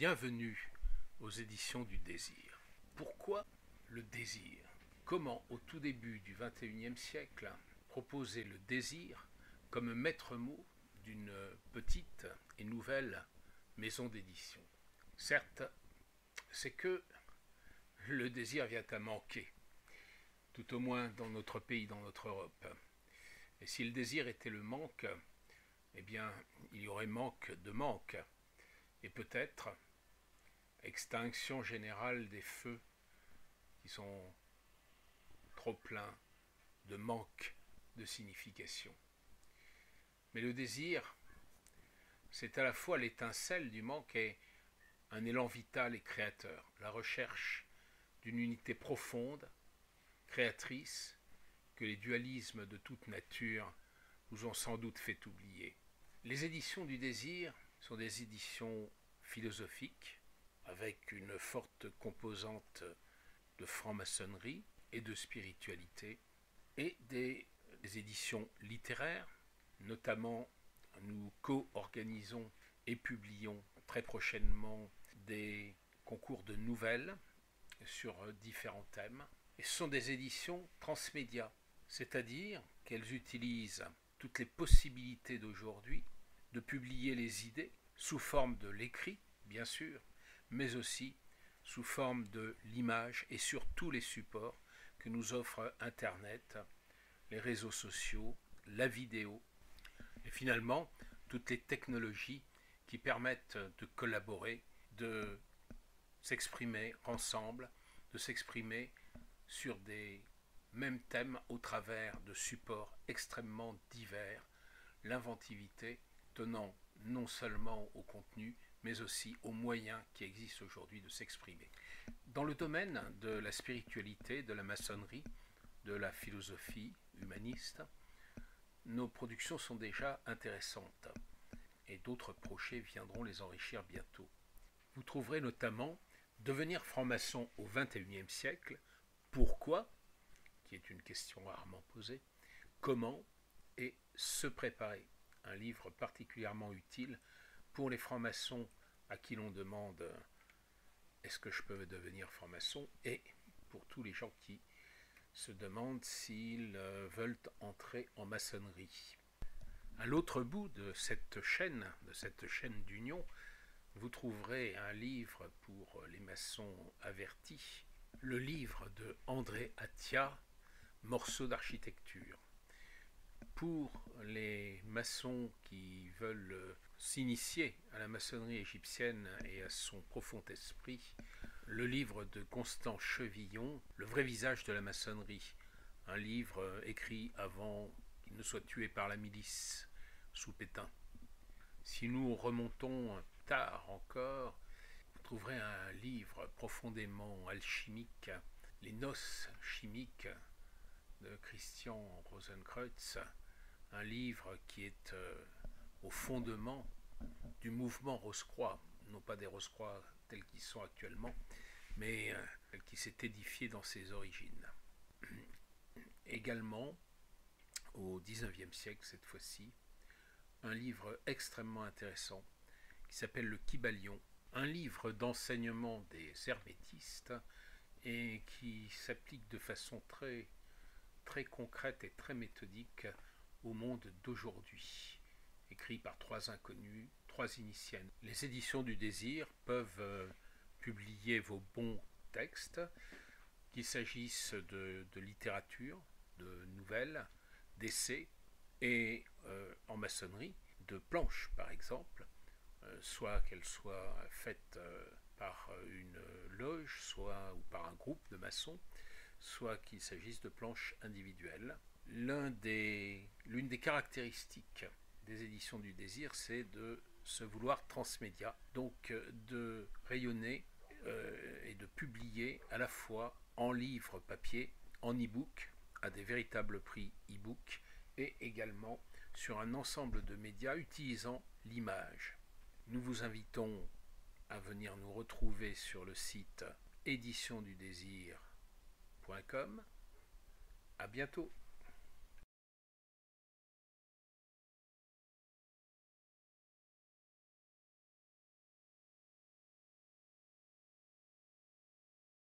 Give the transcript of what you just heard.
Bienvenue aux éditions du désir. Pourquoi le désir? Comment, au tout début du XXIe siècle, proposer le désir comme maître mot d'une petite et nouvelle maison d'édition? Certes, c'est que le désir vient à manquer, tout au moins dans notre pays, dans notre Europe. Et si le désir était le manque, eh bien, il y aurait manque de manque. Et peut-être extinction générale des feux qui sont trop pleins de manque de signification. Mais le désir, c'est à la fois l'étincelle du manque et un élan vital et créateur, la recherche d'une unité profonde, créatrice, que les dualismes de toute nature nous ont sans doute fait oublier. Les éditions du désir sont des éditions philosophiques, avec une forte composante de franc-maçonnerie et de spiritualité, et des éditions littéraires. Notamment, nous co-organisons et publions très prochainement des concours de nouvelles sur différents thèmes. Et ce sont des éditions transmédia, c'est-à-dire qu'elles utilisent toutes les possibilités d'aujourd'hui de publier les idées sous forme de l'écrit, bien sûr, mais aussi sous forme de l'image et sur tous les supports que nous offre Internet, les réseaux sociaux, la vidéo, et finalement toutes les technologies qui permettent de collaborer, de s'exprimer ensemble, de s'exprimer sur des mêmes thèmes au travers de supports extrêmement divers, l'inventivité tenant non seulement au contenu, mais aussi aux moyens qui existent aujourd'hui de s'exprimer. Dans le domaine de la spiritualité, de la maçonnerie, de la philosophie humaniste, nos productions sont déjà intéressantes et d'autres projets viendront les enrichir bientôt. Vous trouverez notamment Devenir franc-maçon au XXIe siècle, pourquoi, qui est une question rarement posée, comment et se préparer, un livre particulièrement utile pour les francs-maçons à qui l'on demande est-ce que je peux devenir franc-maçon, et pour tous les gens qui se demandent s'ils veulent entrer en maçonnerie. À l'autre bout de cette chaîne d'union, vous trouverez un livre pour les maçons avertis, le livre de André Attia, Morceaux d'architecture. Pour les maçons qui veulent s'initier à la maçonnerie égyptienne et à son profond esprit, le livre de Constant Chevillon, Le vrai visage de la maçonnerie, un livre écrit avant qu'il ne soit tué par la milice sous Pétain. Si nous remontons tard encore, vous trouverez un livre profondément alchimique, Les noces chimiques de Christian Rosenkreutz, un livre qui est au fondement du mouvement Rose-Croix, non pas des Rose-Croix tels qu'ils sont actuellement, mais tel qui s'est édifié dans ses origines. Également, au XIXe siècle cette fois-ci, un livre extrêmement intéressant qui s'appelle Le Kybalion, un livre d'enseignement des hermétistes et qui s'applique de façon très concrète et très méthodique au monde d'aujourd'hui, écrit par trois inconnus, trois initiés. Les éditions du désir peuvent publier vos bons textes, qu'il s'agisse de littérature, de nouvelles, d'essais, et en maçonnerie, de planches par exemple, soit qu'elles soient faites par une loge, soit ou par un groupe de maçons, soit qu'il s'agisse de planches individuelles. L'une des caractéristiques des éditions du désir, c'est de se vouloir transmédia, donc de rayonner et de publier à la fois en livre papier, en e-book, à des véritables prix e-book, et également sur un ensemble de médias utilisant l'image. Nous vous invitons à venir nous retrouver sur le site éditiondudésir.com. À bientôt.